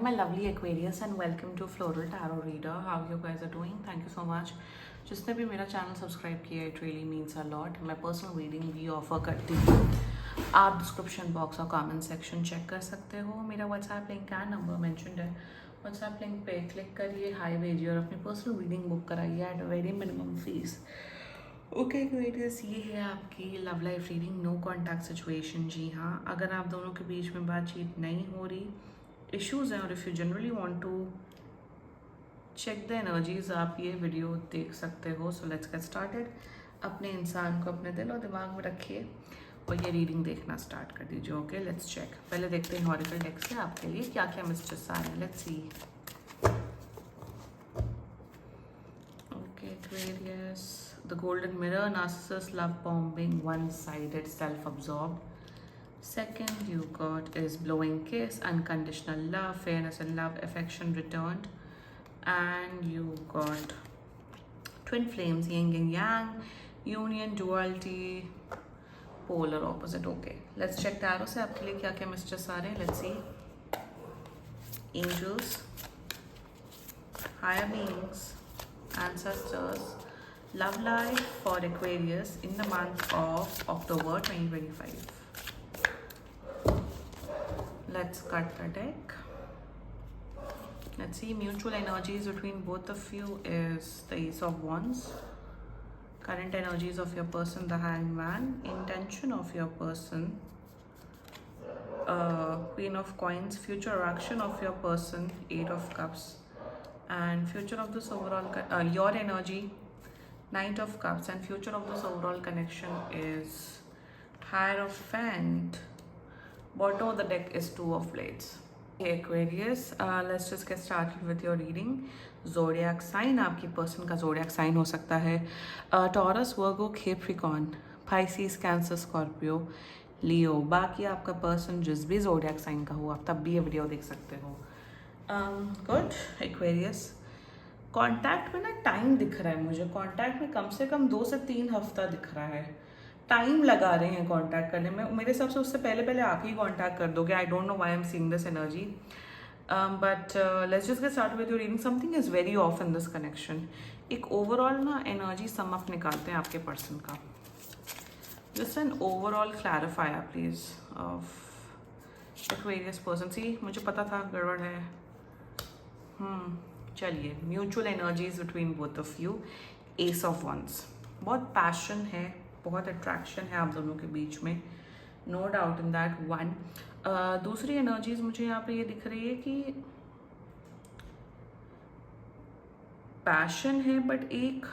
My lovely Aquarius and welcome to Floral Tarot Reader. How you guys are doing? Thank you so much. जिसने भी मेरा channel subscribe किया है, it really means a lot. मैं personal reading भी offer करती हूँ. आप डिस्क्रिप्शन बॉक्स और कमेंट सेक्शन चेक कर सकते हो. मेरा व्हाट्सएप लिंक का नंबर मेंशन्ड है. व्हाट्सएप लिंक पे क्लिक करिए, हाई भेजिए और अपनी पर्सनल रीडिंग बुक कराइए at a very minimum fee. Okay Aquarius, ये है आपकी love life reading. No contact situation. जी हाँ, अगर आप दोनों के बीच में बातचीत नहीं हो रही, इश्यूज़ हैं और if you generally want to check the energies, आप ये वीडियो देख सकते हो. So let's get started. अपने इंसान को अपने दिल और दिमाग में रखिए और ये रीडिंग देखना स्टार्ट कर दीजिए. Okay, let's check. पहले देखते हैं ऑरेकल डेक से आपके लिए क्या क्या मैसेजेस आ रहे हैं. Let's see. Okay Aquarius, the golden mirror, narcissist, love bombing, one sided, self absorbed. Second you got is blowing kiss, unconditional love, fairness and love, affection returned. And you got twin flames, yin and yang, union, duality, polar opposite. Okay, let's check tarot से आपके लिए क्या क्या messages आ रहे हैं. Let's see. Angels, higher beings, ancestors, love life for Aquarius in the month of October 2025. Let's cut the deck. Let's see. Mutual energies between both of you is the Ace of Wands. Current energies of your person, the Hanged Man. Intention of your person, Queen of Coins. Future action of your person, Eight of Cups. And future of this overall, your energy, Knight of Cups. And future of this overall connection is Hierophant. Bottom of the deck is Two of Blades. Hey Aquarius, let's just get started with your reading. Zodiac sign, आपकी person का zodiac sign हो सकता है taurus, वर्गो, Capricorn, Pisces, cancer, Scorpio, लियो. बाकी आपका person जिस भी zodiac sign का हो, आप तब भी ये वीडियो देख सकते हो. गुड Aquarius, कॉन्टैक्ट में ना टाइम दिख रहा है मुझे. कॉन्टैक्ट में कम से कम 2 से 3 हफ्ता दिख रहा है. टाइम लगा रहे हैं कांटेक्ट करने में. मेरे हिसाब से उससे पहले पहले आप ही कांटेक्ट कर दोगे. I don't know why I am seeing this energy, but let's just get start with your reading. Something is very off in this connection. एक ओवरऑल ना एनर्जी सम अप निकालते हैं आपके पर्सन का. Just an overall clarifier please of Aquarius person. See, मुझे पता था गड़बड़ है. चलिए. Mutual energies between both of you. Ace of wands. बहुत पैशन है, बहुत अट्रैक्शन है आप दोनों के बीच में. No doubt in that one. दूसरी एनर्जीज मुझे यहाँ पे ये दिख रही है कि पैशन है, बट एक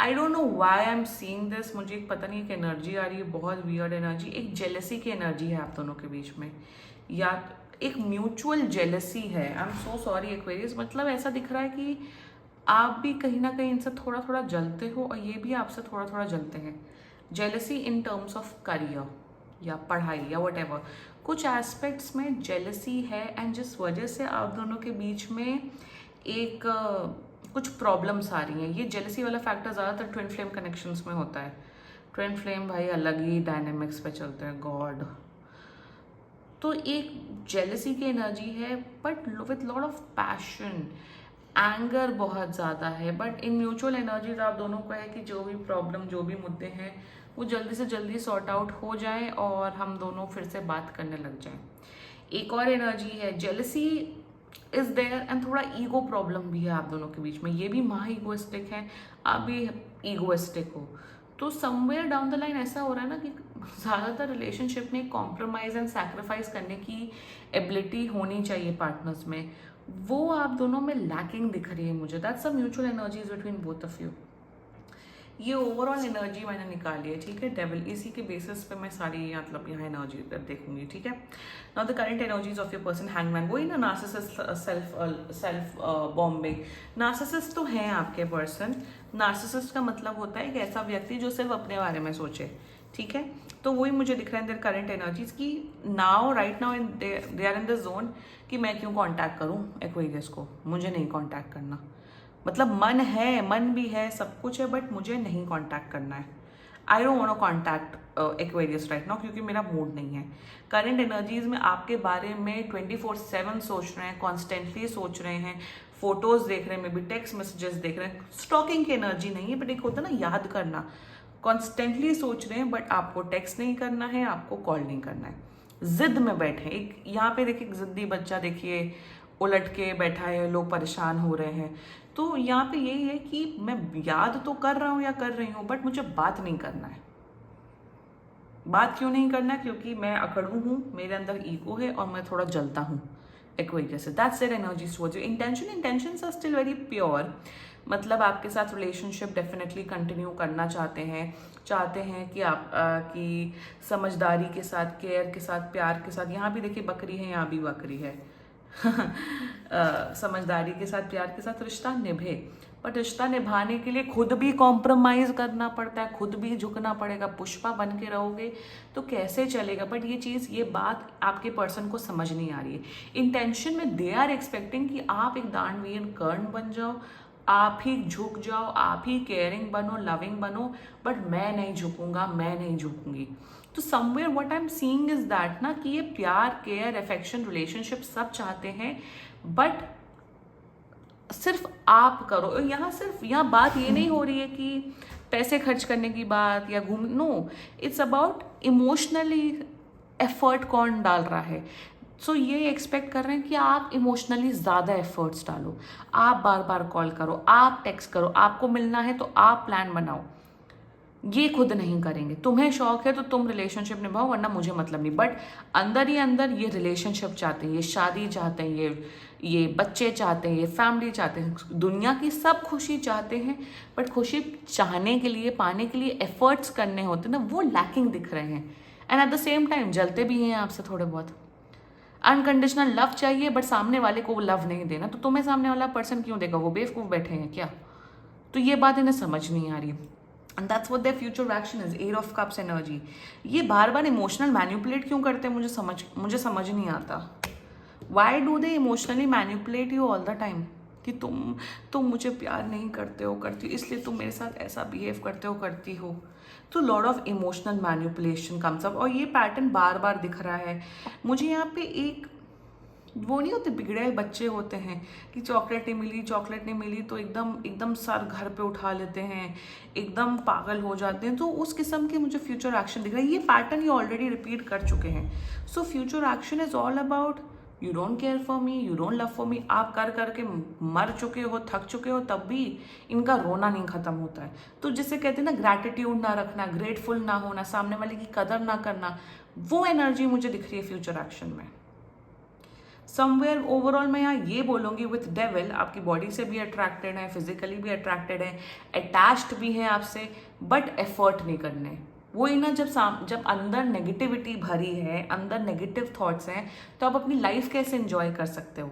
आई don't know why I am seeing this. मुझे एक पता नहीं, एक एनर्जी आ रही है, बहुत वियर्ड एनर्जी. एक जेलसी की एनर्जी है आप दोनों के बीच में, या एक म्यूचुअल जेलसी है. I am so sorry Aquarius. मतलब ऐसा दिख रहा है कि आप भी कहीं ना कहीं इनसे थोड़ा थोड़ा जलते हो और ये भी आपसे थोड़ा थोड़ा जलते हैं. Jealousy in terms of career या पढ़ाई या वट एवर, कुछ एस्पेक्ट्स में जेलसी है. एंड जिस वजह से आप दोनों के बीच में एक कुछ प्रॉब्लम्स आ रही हैं. ये जेलसी वाला फैक्टर ज़्यादातर ट्विन फ्लेम कनेक्शंस में होता है. ट्विन फ्लेम भाई अलग ही डायनेमिक्स पे चलते हैं. गॉड. तो एक जेलसी की एनर्जी है, but with lot of passion. Anger बहुत ज़्यादा है. बट इन म्यूचुअल एनर्जीज आप दोनों को है कि जो भी प्रॉब्लम, जो भी मुद्दे हैं, वो जल्दी से जल्दी सॉर्ट आउट हो जाए और हम दोनों फिर से बात करने लग जाएं. एक और एनर्जी है, जेलसी इज देयर एंड थोड़ा ईगो प्रॉब्लम भी है आप दोनों के बीच में. ये भी महा ईगोइस्टिक है, आप भी ईगोइस्टिक हो. तो समवेयर डाउन द लाइन ऐसा हो रहा है ना कि ज़्यादातर रिलेशनशिप में कॉम्प्रोमाइज़ एंड सैक्रिफाइस करने की एबिलिटी होनी चाहिए पार्टनर्स में. वो आप दोनों में लैकिंग दिख रही है मुझे. That's a mutual energies between both of you. ये ओवरऑल एनर्जी मैंने निकाली है, ठीक है. डेविल, इसी के बेसिस पे मैं सारी मतलब यहाँ एनर्जी देखूंगी, ठीक है. Now the current energies of your person, hangman. वही ना, नार्सिसिस्ट, सेल्फ बॉम्बिंग. नार्सिसिस्ट तो हैं आपके पर्सन. नार्सिसिस्ट का मतलब होता है कि ऐसा व्यक्ति जो सिर्फ अपने बारे में सोचे, ठीक है. तो वही मुझे दिख रहा है देयर करंट एनर्जीज की now, right now they are in the zone कि मैं क्यों कांटेक्ट करूं एक्वेरियस को. मुझे नहीं कांटेक्ट करना. मतलब मन है, मन भी है, सब कुछ है, बट मुझे नहीं कांटेक्ट करना है. I don't want to contact Aquarius right now, क्योंकि मेरा मूड नहीं है। करंट एनर्जीज में आपके बारे में 24/7 सोच रहे हैं, कॉन्स्टेंटली सोच रहे हैं, फोटोज देख रहे हैं, मे बी टेक्स्ट मैसेजेस देख रहे हैं। स्टॉकिंग की एनर्जी नहीं है, बट एक होता है ना याद करना, कॉन्स्टेंटली सोच रहे हैं, बट आपको टेक्स्ट नहीं करना है, आपको कॉल नहीं करना है। जिद में बैठे, एक यहाँ पे देखिए जिद्दी बच्चा देखिए उलट के बैठा है, लोग परेशान हो रहे हैं। तो यहाँ पे यही है कि मैं याद तो कर रहा हूँ या कर रही हूँ, बट मुझे बात नहीं करना है। बात क्यों नहीं करना है? क्योंकि मैं अकड़ू हूँ, मेरे अंदर ईगो है और मैं थोड़ा जलता हूँ एक्वेरियस से। That's their energies towards you. Intentions are still very pure, मतलब आपके साथ रिलेशनशिप डेफिनेटली कंटिन्यू करना चाहते हैं कि आप की समझदारी के साथ, केयर के साथ, प्यार के साथ। यहाँ भी देखिए बकरी है, यहाँ भी बकरी है। समझदारी के साथ, प्यार के साथ रिश्ता निभे, बट रिश्ता निभाने के लिए खुद भी कॉम्प्रोमाइज करना पड़ता है, खुद भी झुकना पड़ेगा। पुष्पा बन के रहोगे तो कैसे चलेगा? बट ये बात आपके पर्सन को समझ नहीं आ रही है। इंटेंशन में दे आर एक्सपेक्टिंग कि आप एक दानवीर कर्ण बन जाओ, आप ही झुक जाओ, आप ही केयरिंग बनो, लविंग बनो, बट मैं नहीं झुकूंगा, मैं नहीं झुकूंगी। तो somewhere what I am seeing is that ना, कि ये प्यार, केयर, अफेक्शन, रिलेशनशिप सब चाहते हैं, बट सिर्फ आप करो। यहाँ बात ये नहीं हो रही है कि पैसे खर्च करने की बात या घूम, no, it's about emotionally effort कौन डाल रहा है। सो ये एक्सपेक्ट कर रहे हैं कि आप इमोशनली ज़्यादा एफर्ट्स डालो, आप बार बार कॉल करो, आप टेक्स्ट करो, आपको मिलना है तो आप प्लान बनाओ। ये खुद नहीं करेंगे। तुम्हें शौक है तो तुम रिलेशनशिप निभाओ, वरना मुझे मतलब नहीं। बट अंदर ही अंदर ये रिलेशनशिप चाहते हैं, ये शादी चाहते हैं, ये बच्चे चाहते हैं, ये फैमिली चाहते हैं, दुनिया की सब खुशी चाहते हैं, बट खुशी चाहने के लिए, पाने के लिए एफर्ट्स करने होते ना, वो लैकिंग दिख रहे हैं। And at the same time जलते भी हैं आपसे थोड़े बहुत। अनकंडीशनल लव चाहिए, बट सामने वाले को वो लव नहीं देना, तो तुम्हें सामने वाला पर्सन क्यों देगा? वो बेवकूफ़ बैठे हैं क्या? तो ये बात इन्हें समझ नहीं आ रही। And that's what their future action is. 8 of cups energy. ये बार बार इमोशनल मैनिपुलेट क्यों करते हैं? मुझे समझ नहीं आता। Why do they emotionally manipulate you all the time? कि तुम मुझे प्यार नहीं करते हो, करती हो, इसलिए तुम मेरे साथ ऐसा बिहेव करते हो, करती हो। तो lot of emotional manipulation comes up, और ये पैटर्न बार बार दिख रहा है मुझे। यहाँ पे एक वो नहीं होते, बिगड़े बच्चे होते हैं कि चॉकलेट नहीं मिली तो एकदम सर घर पे उठा लेते हैं, एकदम पागल हो जाते हैं। तो उस किस्म के मुझे फ्यूचर एक्शन दिख रहा है। ये पैटर्न ये ऑलरेडी रिपीट कर चुके हैं। So future action is all about you don't care for me, you don't love for me. आप कर करके मर चुके हो, थक चुके हो, तब भी इनका रोना नहीं खत्म होता है। तो जिसे कहते हैं ना ग्रैटिट्यूड ना रखना, ग्रेटफुल ना होना, सामने वाले की कदर ना करना, वो एनर्जी मुझे दिख रही है फ्यूचर एक्शन में। समवेयर ओवरऑल मैं यहाँ ये बोलूँगी विथ डेविल, आपकी बॉडी से भी अट्रैक्टेड है, फिजिकली भी अट्रैक्टेड है, अटैच्ड भी है आपसे, बट एफर्ट नहीं करने। वही ना, जब अंदर नेगेटिविटी भरी है, अंदर नेगेटिव थॉट्स हैं, तो आप अपनी लाइफ कैसे एंजॉय कर सकते हो?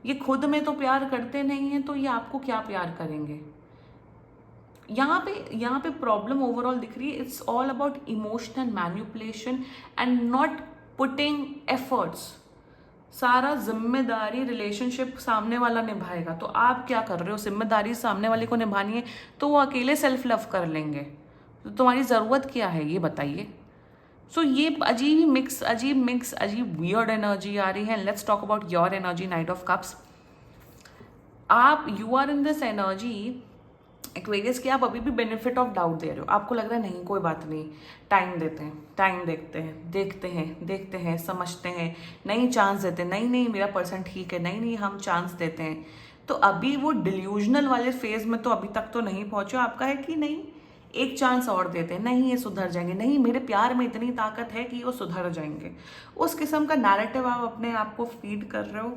ये खुद में तो प्यार करते नहीं हैं, तो ये आपको क्या प्यार करेंगे? यहाँ पे प्रॉब्लम ओवरऑल दिख रही है। It's all about emotional manipulation and not putting efforts. सारा जिम्मेदारी रिलेशनशिप सामने वाला निभाएगा, तो आप क्या कर रहे हो? जिम्मेदारी सामने वाले को निभानी है तो वो अकेले सेल्फ लव कर लेंगे, तो तुम्हारी ज़रूरत क्या है ये बताइए। सो ये अजीब वियर्ड एनर्जी आ रही है। Let's talk about your energy, knight of cups. You are in this energy Aquarius की, आप अभी भी बेनिफिट ऑफ डाउट दे रहे हो। आपको लग रहा है नहीं कोई बात नहीं, टाइम देते हैं, टाइम देखते हैं, समझते हैं, नहीं चांस देते हैं, नहीं मेरा पर्सन ठीक है, नहीं हम चांस देते हैं। तो अभी वो डिल्यूजनल वाले फेज में तो अभी तक तो नहीं पहुंचे। आपका है कि नहीं एक चांस और देते हैं, नहीं ये सुधर जाएंगे, नहीं मेरे प्यार में इतनी ताकत है कि वो सुधर जाएंगे। उस किस्म का नैरेटिव आप अपने आप को फीड कर रहे हो,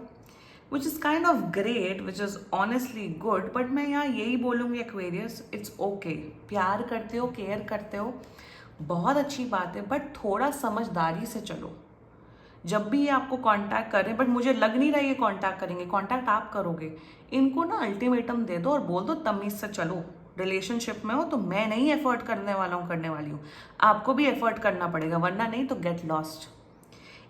which is kind of great, which is honestly good, but मैं यहाँ यही बोलूँगी एक्वेरियस, it's okay। प्यार करते हो, केयर करते हो, बहुत अच्छी बात है, बट थोड़ा समझदारी से चलो। जब भी ये आपको कांटेक्ट करें, बट मुझे लग नहीं रहा ये कांटेक्ट करेंगे, कांटेक्ट आप करोगे, इनको ना अल्टीमेटम दे दो और बोल दो तमीज़ से चलो। रिलेशनशिप में हो तो मैं नहीं एफर्ट करने वाली हूँ, आपको भी एफर्ट करना पड़ेगा, वरना नहीं तो गेट लॉस्ट।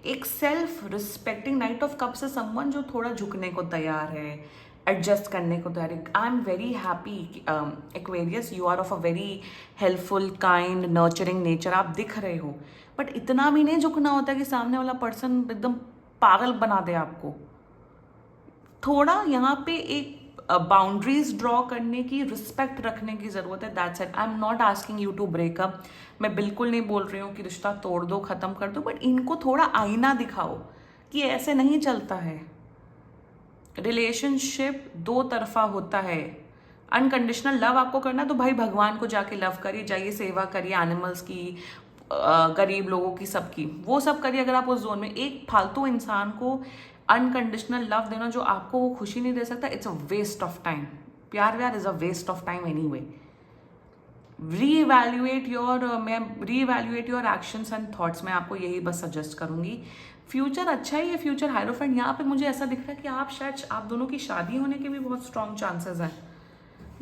एक self respecting night of cups से समवन जो थोड़ा झुकने को तैयार है, एडजस्ट करने को तैयार है। I am very happy Aquarius, you are of a very helpful, kind, nurturing nature, आप दिख रहे हो, बट इतना भी नहीं झुकना होता कि सामने वाला पर्सन एकदम पागल बना दे आपको। थोड़ा यहाँ पे एक बाउंड्रीज ड्रॉ करने की, रिस्पेक्ट रखने की ज़रूरत है, that's it. I am not asking you to breakup, मैं बिल्कुल नहीं बोल रही हूँ कि रिश्ता तोड़ दो, ख़त्म कर दो, बट इनको थोड़ा आईना दिखाओ कि ऐसे नहीं चलता है। रिलेशनशिप दो तरफा होता है। अनकंडीशनल लव आपको करना तो भाई भगवान को जाके लव करिए, जाइए सेवा करिए एनिमल्स की, गरीब लोगों की, सबकी, वो सब करिए अगर आप उस जोन में। एक फालतू इंसान को अनकंडीशनल लव देना जो आपको वो खुशी नहीं दे सकता, it's a waste of time. प्यार व्यार is a waste of time anyway. Re-evaluate your actions and thoughts, मैं आपको यही बस सजेस्ट करूंगी। फ्यूचर अच्छा ही है, फ्यूचर हायरोफेंट। यहाँ पे मुझे ऐसा दिख रहा है कि आप दोनों की शादी होने के भी बहुत स्ट्रॉन्ग चांसेस हैं।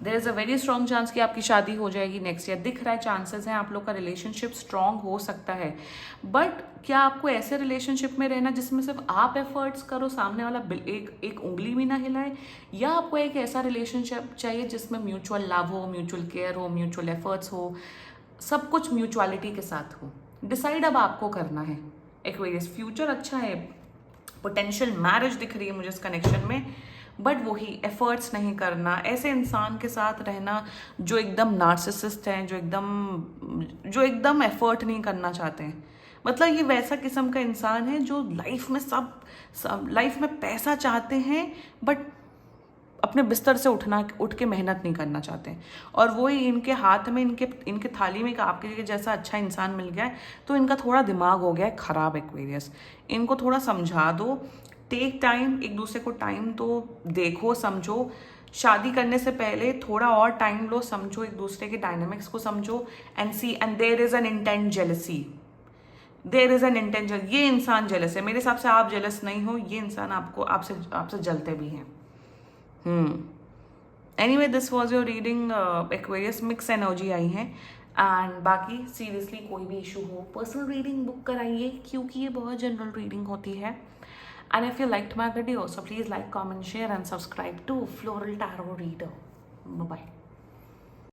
There is a very strong chance कि आपकी शादी हो जाएगी नेक्स्ट ईयर, दिख रहा है, चांसेस हैं, आप लोग का रिलेशनशिप स्ट्रॉन्ग हो सकता है। बट क्या आपको ऐसे रिलेशनशिप में रहना जिसमें सिर्फ आप एफर्ट्स करो, सामने वाला एक उंगली भी ना हिलाए, या आपको एक ऐसा रिलेशनशिप चाहिए जिसमें म्यूचुअल लव हो, म्यूचुअल केयर हो, म्यूचुअल एफर्ट्स हो, सब कुछ म्यूचुअलिटी के साथ हो? डिसाइड अब आपको करना है। एक्वेरियस, फ्यूचर अच्छा है, पोटेंशियल मैरिज दिख रही है मुझे इस कनेक्शन में, बट वही एफर्ट्स नहीं करना, ऐसे इंसान के साथ रहना जो एकदम नार्सिसिस्ट हैं, जो एकदम एफर्ट नहीं करना चाहते हैं। मतलब ये वैसा किस्म का इंसान है जो लाइफ में लाइफ में पैसा चाहते हैं, बट अपने बिस्तर से उठ के मेहनत नहीं करना चाहते हैं। और वो ही इनके हाथ में, इनके थाली में आपके जैसा अच्छा इंसान मिल गया है, तो इनका थोड़ा दिमाग हो गया है खराब। एक्वेरियस, इनको थोड़ा समझा दो, टेक टाइम, एक दूसरे को टाइम दो, देखो, समझो। शादी करने से पहले थोड़ा और टाइम लो, समझो एक दूसरे के डायनामिक्स को समझो, and see, and there is an intent jealousy, there is an intent. ये इंसान जेलस है, मेरे हिसाब से आप जेलस नहीं हो, ये इंसान आपसे जलते भी हैं। Anyway, this was your reading Aquarius. Mix energy आई है, एंड बाकी सीरियसली कोई भी इशू हो, पर्सनल रीडिंग बुक कराइए, क्योंकि ये बहुत जनरल रीडिंग होती है। And if you liked my video, so please like, comment, share and subscribe to floral tarot reader. Bye bye.